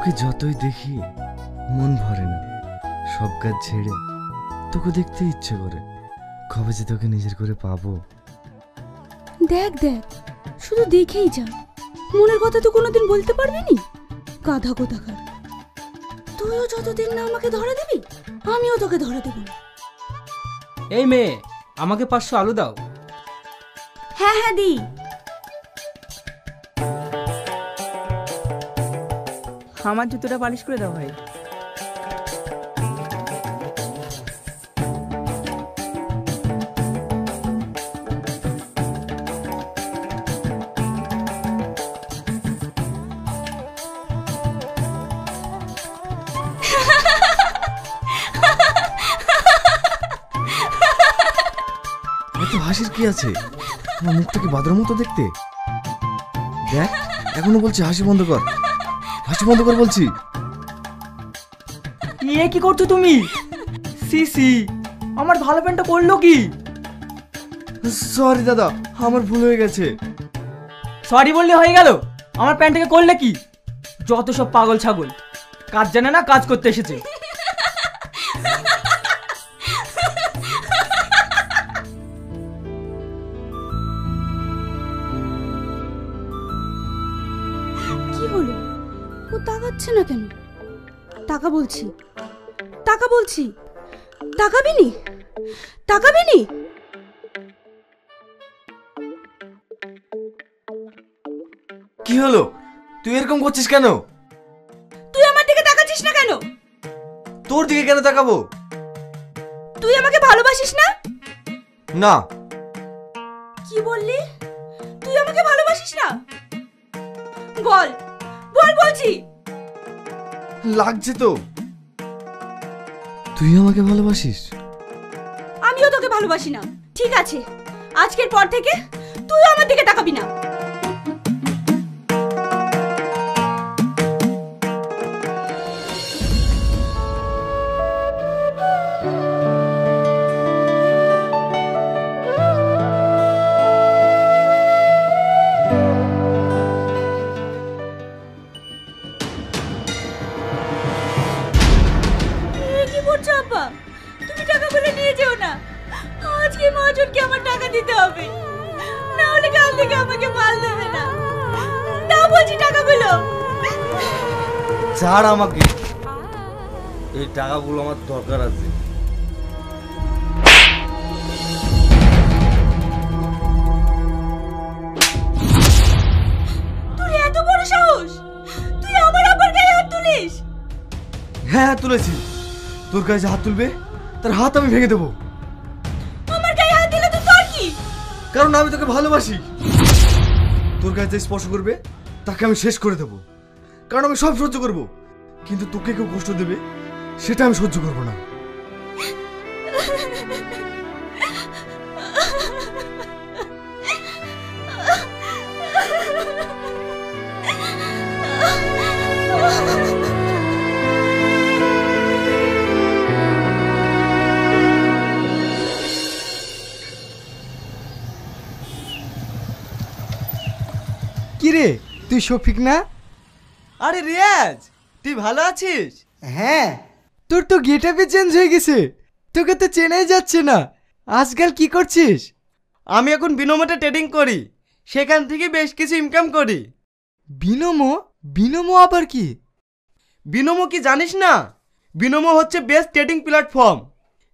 তোকে যতই দেখি মন ভরে না, সব কাজ ছেড়ে তোকে দেখতে ইচ্ছে করে। কবে যে তোকে নিজের করে পাবো। দেখ দেখ, শুধু দেখেই যা, মনের কথা তো কোনোদিন বলতে পারবি নি। গাধা কোথাকার, তুইও যতদিন না আমাকে ধরা দিবি আমিও তোকে ধরা দেব না। এই মেয়ে, আমাকে 500 আলু দাও। হ্যাঁ হ্যাঁ দি। আমার জুতোটা পালিশ করে দাও ভাই। এত হাসির কি আছে? আমার মুখটা কি বাদরের মতো দেখতে? দেখ, এখনো বলছি হাসি বন্ধ কর, হাসি বন্ধ কর বলছি। এ কি করছো তুমি? সি আমার ভালো প্যান্টটা করলো কি? সরি দাদা, আমার ভুল হয়ে গেছে। সরি বললে হয়ে গেল? আমার প্যান্টটাকে করলে কি? যত সব পাগল ছাগল, কাজ জানে না, কাজ করতে এসেছে। কি হলো? ও তাকাচ্ছে না কেন? টাকা বলছি, টাকা বলছি, তাকাবি নি, তাকাবি নি। কি হলো? তুই এরকম করছিস কেন? তুই আমার দিকে তাকাচ্ছিস না কেন? তোর দিকে কেন তাকাবো? তুই আমাকে ভালোবাসিস না? না। কি বললি? তুই আমাকে ভালোবাসিস না? বল বল বলছি। লাগছে তো। তুই আমাকে ভালোবাসিস? আমিও তোকে ভালোবাসি না। ঠিক আছে, আজকের পর থেকে তুই আমার দিকে তাকাবি না। তুমি টাকাগুলো নিয়ে যেও না। আজকে মহাজনকে আমার টাকা দিতে হবে, না হলে কাল থেকে আমাকে মাল দেবে না। দাও বলছি টাকাগুলো। ছাড় আমাকে, এই টাকাগুলো আমার দরকার আছে। তোর এত বড় সাহস, তুই আমার আব্বার গায়ে হাত তুলিস? হ্যাঁ তুলেছি। তোর কাছে হাত তুলবে, তার হাত আমি ভেঙে দেবো। আমার গায়ে হাত দিলে তো তোর কি? কারণ আমি তোকে ভালোবাসি। তোর কাছে স্পর্শ করবে তাকে আমি শেষ করে দেবো। কারণ আমি সব সহ্য করব, কিন্তু তোকে কেউ কষ্ট দেবে সেটা আমি সহ্য করবো না। কিরে, তুই শফিক না? আরে রিয়াজ, তুই ভালো আছিস? হ্যাঁ, তোর তো গেটআপই চেঞ্জ হয়ে গেছে, তোকে তো চেনাই যাচ্ছে না। আজকাল কি করছিস? আমি এখন বিনোমোতে ট্রেডিং করি, সেখান থেকে বেশ কিছু ইনকাম করি। বিনোমো? বিনোমো আবার কি? বিনোমো কি জানিস না? বিনোমো হচ্ছে বেস্ট ট্রেডিং প্ল্যাটফর্ম।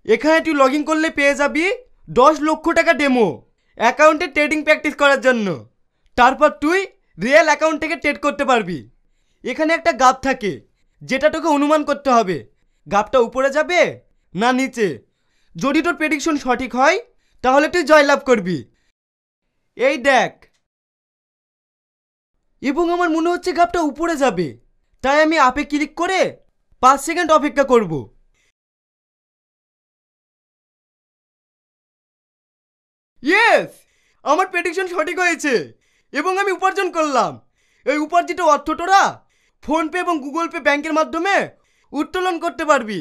এখানে তুই লগ ইন করলে পেয়ে যাবি 10 লক্ষ টাকা ডেমো অ্যাকাউন্টে ট্রেডিং প্র্যাকটিস করার জন্য। তারপর তুই রিয়েল অ্যাকাউন্ট থেকে ট্রেড করতে পারবি। এখানে একটা গাপ থাকে, যেটা তোকে অনুমান করতে হবে গাপটা উপরে যাবে না নিচে। যদি তোর প্রেডিকশন সঠিক হয় তাহলে তুই জয়লাভ করবি। এই দেখ, এবং আমার মনে হচ্ছে গাপটা উপরে যাবে, তাই আমি আপে ক্লিক করে 5 সেকেন্ড অপেক্ষা করব। ইয়েস, আমার প্রেডিকশন সঠিক হয়েছে এবং আমি উপার্জন করলাম। এই উপার্জিত অর্থ তোরা ফোনপে এবং গুগল পে ব্যাংকের মাধ্যমে উত্তোলন করতে পারবি।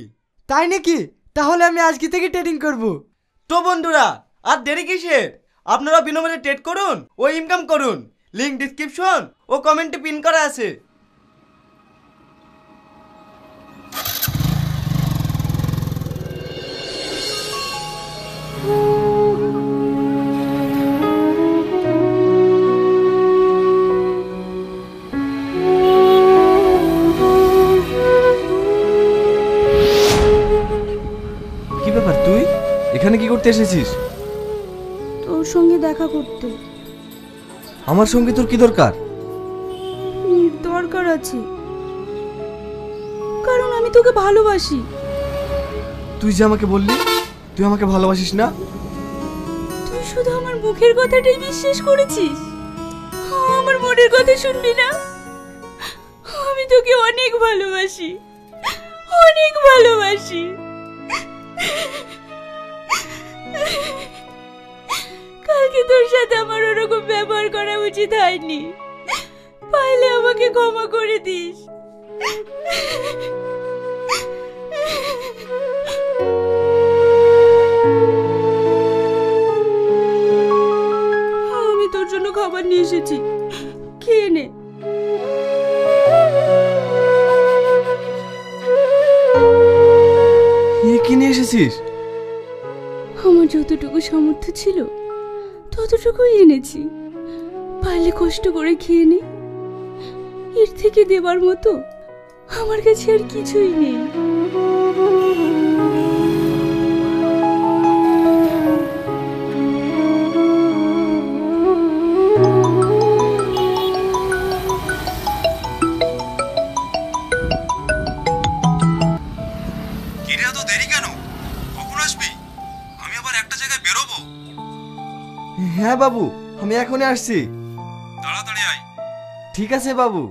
তাই নাকি? তাহলে আমি আজকে থেকে ট্রেডিং করব। তো বন্ধুরা, আর দেরি কিসের? আপনারা বিনামূল্যে ট্রেড করুন ও ইনকাম করুন। লিংক ডিসক্রিপশন ও কমেন্টে পিন করা আছে। এখানে কি করতে এসেছিস? তোর সঙ্গে দেখা করতে। আমার সঙ্গে তোর কি দরকার? দরকার আছে, কারণ আমি তোকে ভালোবাসি। তুই যে আমাকে বললি তুই আমাকে ভালোবাসিস না। তুই শুধু আমার মুখের কথাটাই বিশ্বাস করেছিস, আমার মনের কথা শুনবি না? আমি তোকে অনেক ভালোবাসি, অনেক ভালোবাসি। কালকে তোর সাথে আমার ওরকম ব্যবহার করা উচিত হয়নি, পাইলে আমাকে ক্ষমা করে দিস। আমি তোর জন্য খাবার নিয়ে এসেছি, খেয়ে নে। কি নিয়ে এসেছিস? আমার যতটুকু সামর্থ্য ছিল ততটুকুই এনেছি, পারলে কষ্ট করে খেয়ে নে। এর থেকে দেবার মতো আমার কাছে আর কিছুই নেই। কিরে এত দেরি কেন? কখন আসবি? আমি আবার একটা জায়গায় বেরোবো। হ্যাঁ বাবু, আমি এখনই আসছি। তাড়াতাড়ি আয়। ঠিক আছে বাবু।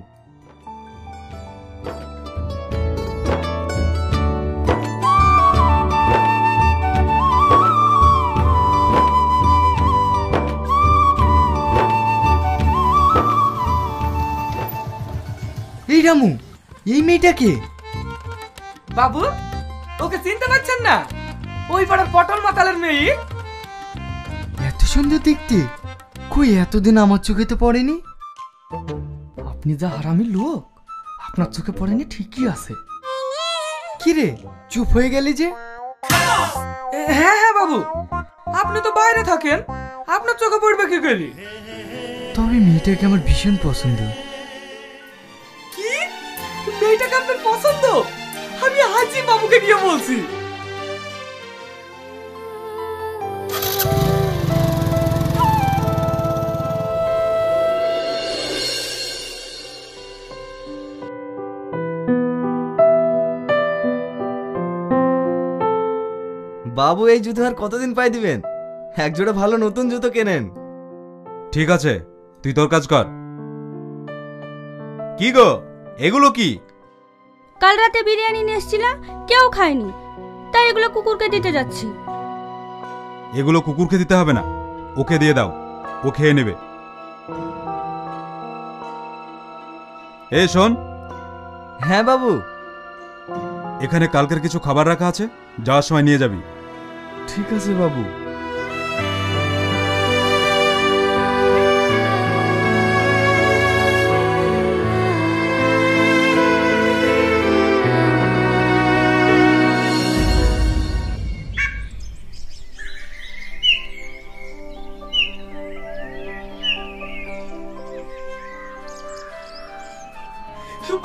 এই রামু, এই মেয়েটাকে? বাবু, ওকে চিনতে পারছেন না? ওই পাড়ার পটল মাতালের মেয়ে। এত সুন্দর দেখতে, কই এতদিন আমার চোখে তো পড়েনি। আপনি যা হারামি লোক, আপনার চোখে পড়েনি ঠিকই আছে। কি রে, চুপ হয়ে গেলি যে? হ্যাঁ হ্যাঁ বাবু, আপনি তো বাইরে থাকেন, আপনার চোখে পড়বে কি গেলি? তবে মেয়েটাকে আমার ভীষণ পছন্দ। কি? মেয়েটাকে আপনার পছন্দ? আমি আজই বাবুকে গিয়ে বলছি। বাবু, এই জুতো আর কতদিন পাই দিবেন? এক জোড়া ভালো নতুন জুতো কেনেন। ঠিক আছে, তুই তোর কাজ কর। কি গো, এগুলো কি? কাল রাতে বিরিয়ানি নিয়ে এসেছিলাম, কেউ খায়নি, তাই এগুলো কুকুরকে দিতে যাচ্ছি। এগুলো কুকুরকে দিতে হবে না, ওকে দিয়ে দাও, ও খেয়ে নেবে। এই শোন, হ্যাঁ বাবু। এখানে কালকের কিছু খাবার রাখা আছে, যাওয়ার সময় নিয়ে যাবি। ঠিক আছে বাবু।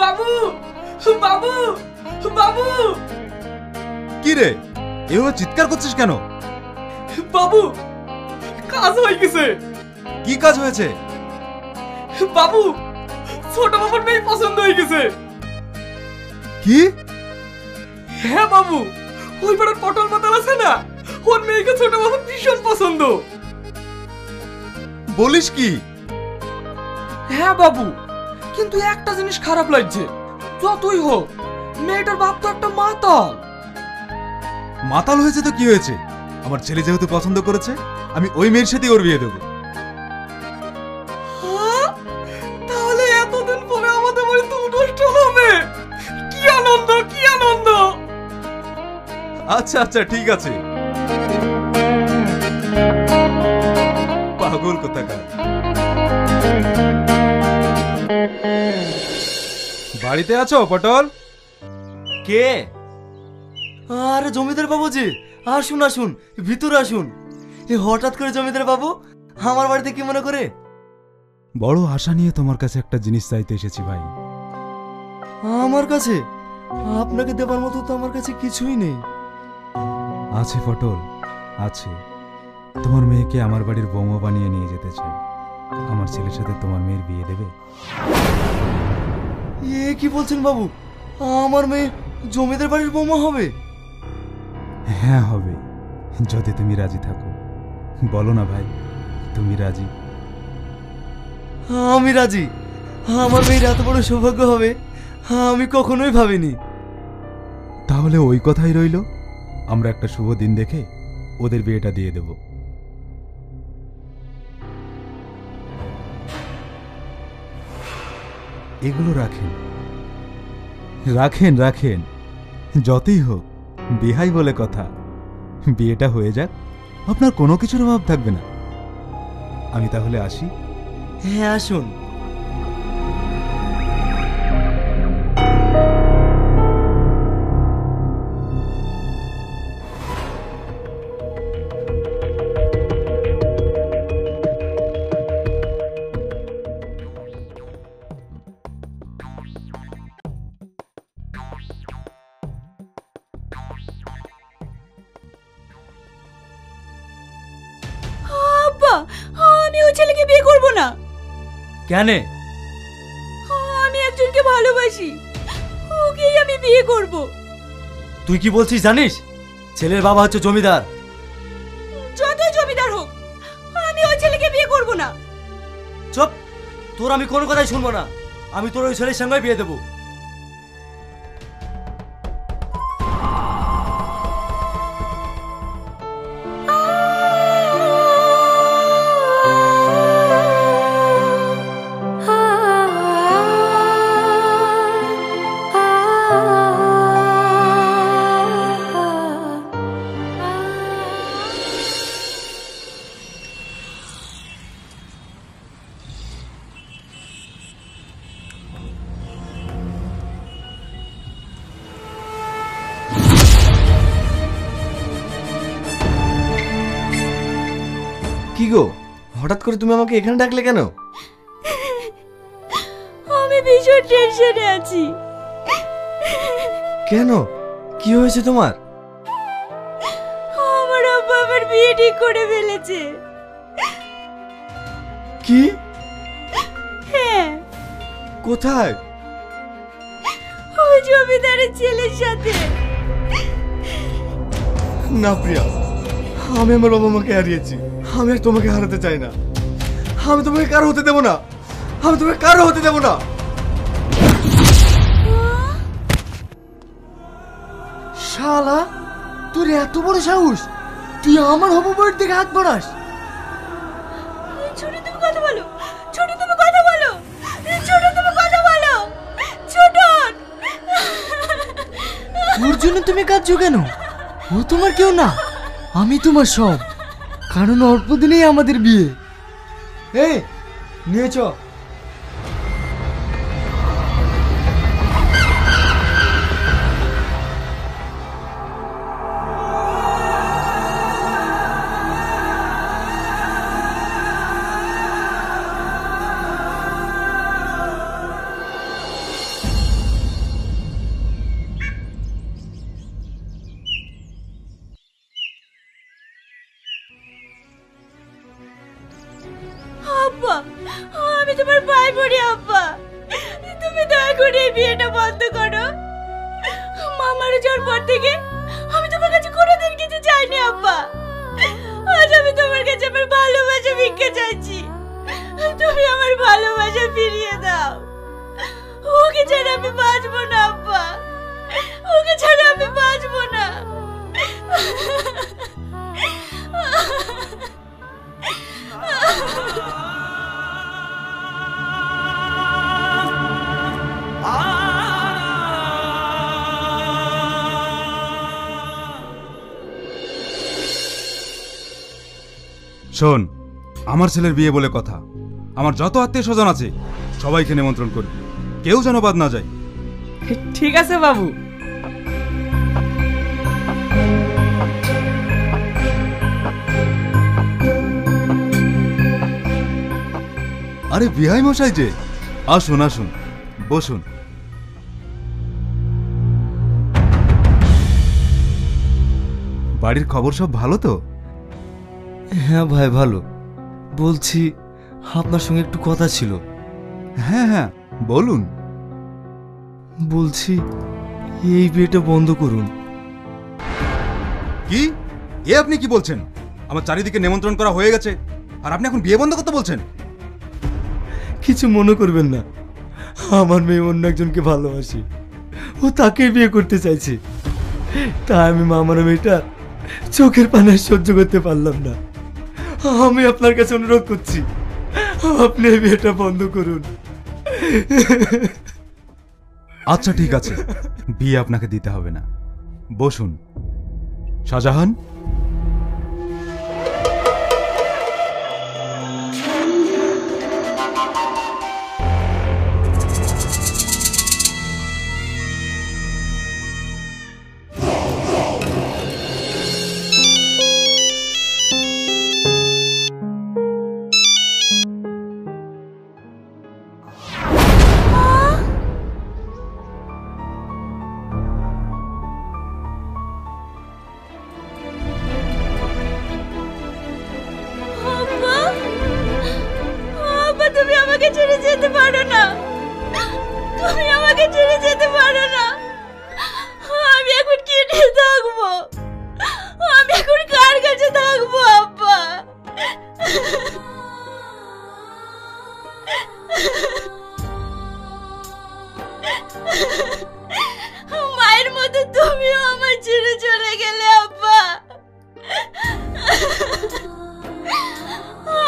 বাবু, বাবু, বাবু। কি রে, এভাবে চিৎকার করছিস কেন? বাবু, কাজ হয়ে গেছে। কি কাজ হয়েছে? বাবু, ছোট বাবুর মেয়ে পছন্দ হয়ে গেছে। কি? হ্যাঁ বাবু, ওই পাড়ার পটল মাতাল আছে না, ওর মেয়েকে ছোট বাবুর ভীষণ পছন্দ। বলিস কি? হ্যাঁ বাবু, কিন্তু একটা জিনিস খারাপ লাগছে, যতই হোক মেয়েটার বাপ তো একটা মাতাল। মাতাল হয়েছে তো কি হয়েছে? আমার ছেলে যেহেতু পছন্দ করেছে, আমি ওই মেয়ের সাথে ওর বিয়ে দেবো। হ্যাঁ? তাহলে এতদিন পরে আমাদের বাড়িতে অনুষ্ঠান হবে। কি আনন্দ, কি আনন্দ। আচ্ছা আচ্ছা, ঠিক আছে। পাগল কোথাকার। বাড়িতে আছো পটল? কে? আরে জমিদার বাবু জি, আসুন আসুন, ভিতরে আসুন। এ হঠাৎ করে জমিদার বাবু আমার বাড়িতে কি মনে করে? বড় আশা নিয়ে তোমার কাছে একটা জিনিস চাইতে এসেছি ভাই। আমার কাছে? আপনাকে দেবার মতো তো আমার কাছে কিছুই নেই। আছে পটল, আছে। তোমার মেয়েকে আমার বাড়ির বৌমা বানিয়ে নিয়ে যেতে চাই। আমার ছেলের সাথে তোমার মেয়ের বিয়ে দেবে? এ কি বলছেন বাবু, আমার মেয়ে জমিদার বাড়ির বৌমা হবে? হ্যাঁ হবে, যদি তুমি রাজি থাকো। বলো না ভাই, তুমি রাজি? আমি রাজি। আমার মেয়ের এত বড় সৌভাগ্য হবে আমি কখনোই ভাবিনি। তাহলে ওই কথাই রইল, আমরা একটা শুভ দিন দেখে ওদের বিয়েটা দিয়ে দেব। এগুলো রাখেন রাখেন রাখেন, যতই হোক বিহাই বলে কথা। বিয়েটা হয়ে যাক, আপনার কোনো কিছুর অভাব থাকবে না। আমি তাহলে আসি। হ্যাঁ আসুন। আব্বা, আমি ওই ছেলেকে বিয়ে করব না। কেন? আমি একজনকে ভালোবাসি, ওকেই আমি বিয়ে করব। তুই কি বলছিস জানিস? ছেলের বাবা হচ্ছে জমিদার। যতই জমিদার হোক, আমি ওই ছেলেকে বিয়ে করব না। চুপ, তোর আমি কোনো কথাই শুনবো না। আমি তোর ওই ছেলের সঙ্গে বিয়ে দেবো। কি গো, হঠাৎ করে তুমি আমাকে এখানে ডাকলে কেন? আমি ভীষণ টেনশনে আছি। কেন, কি হয়েছে তোমার? আমার আব্বা আমার বিয়ে ঠিক করে ফেলেছে। কি? হ্যাঁ, কোথায়? ওই জমিদারের ছেলের সাথে। না প্রিয়া, আমি আমার বাবা মাকে হারিয়েছি, আমি আর তোমাকে হারাতে চাই না। আমি তোমাকে কারো হতে দেবো না, আমি তোমাকে কারো হতে দেবো না। শালা, তোর এত বড় সাহস, তুই আমার হবু বউয়ের দিকে হাত বাড়াস? ছোট, তুমি কথা বলো। ছোট, তুমি কথা বলো। ছোট, তুমি কথা বলো। ছোট, ওর জন্য তুমি কাঁদছো কেন? ও তোমার কেউ না, আমি তোমার সব। কারণ অল্প দিনেই আমাদের বিয়ে। এই নিয়ে চ। আব্বা, আমি তোমার ভাই পড়ি। আব্বা, তুমি দয়া করে এই বিয়েটা বন্ধ করো। মামার যাওয়ার পর থেকে আমি তোমার কাছে কোনোদিন কিছু চাইনি। আব্বা, আজ আমি তোমার কাছে আমার ভালোবাসা ভিক্ষা চাইছি। তুমি আমার ভালোবাসা ফিরিয়ে দাও। ওকে ছাড়া আমি বাঁচবো না। আব্বা, ওকে ছাড়া আমি বাঁচবো না। শোন, আমার ছেলের বিয়ে বলে কথা। আমার যত আত্মীয় স্বজন আছে সবাইকে নিমন্ত্রণ করবি, কেউ যেন বাদ না যায়। ঠিক আছে বাবু। আরে বিহাই মশাই যে, আসুন আসুন, বসুন। বাড়ির খবর সব ভালো তো? হ্যাঁ ভাই ভালো। বলছি আপনার সঙ্গে একটু কথা ছিল। হ্যাঁ হ্যাঁ বলুন। বলছি এই বিয়েটা বন্ধ করুন। কি এ আপনি কি বলছেন? আমার চারিদিকে নিমন্ত্রণ করা হয়ে গেছে আর আপনি এখন বিয়ে বন্ধ করতে বলছেন? কিছু মনে করবেন না, আমার মেয়ে অন্য একজনকে ভালোবাসে, ও তাকেই বিয়ে করতে চাইছে। তাই আমি মামার মেয়েটা চোখের পানি আর সহ্য করতে পারলাম না। আমি আপনার কাছে অনুরোধ করছি, আপনি এই বিয়েটা বন্ধ করুন। আচ্ছা ঠিক আছে, বিয়ে আপনাকে দিতে হবে না। বসুন। শাহজাহান, আব্বা, আব্বা তুমি আমাকে ছেড়ে যেতে পারো না, তুমি আমাকে ছেড়ে যেতে পারো না। আমি এখন কি নিয়ে থাকবো? আমি এখন কার কাছে থাকবো আব্বা? মায়ের মতো তুমিও আমার ছেড়ে চলে গেলে আব্বা।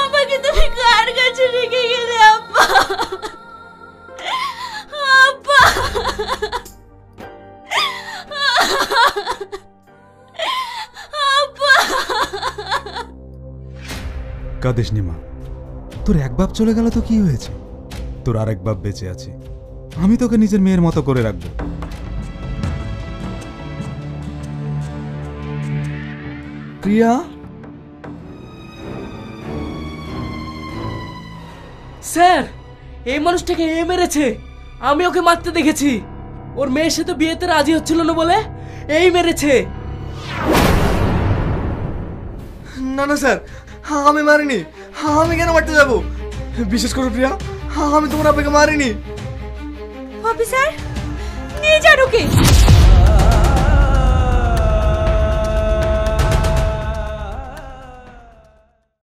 আমাকে তুমি কার কাছে রেখে গেলে আব্বা? আব্বা, আব্বা। কাঁদিস নি মা, তোর এক বাপ চলে গেল তো কি হয়েছে, তোর আরেক বাপ বেঁচে আছে। আমি তোকে নিজের মেয়ের মতো করে রাখবো। প্রিয়া, স্যার এই মানুষটাকে এ মেরেছে, আমি ওকে মারতে দেখেছি। ওর মেয়ের সাথে বিয়েতে রাজি হচ্ছিল না বলে এই মেরেছে। না না স্যার, আমি মারিনি। আমি কেন মারতে যাব? বিশেষ করে প্রিয়া, আমি তোমার আব্বাকে মারিনি। অফিসার, নিয়ে যান ওকে।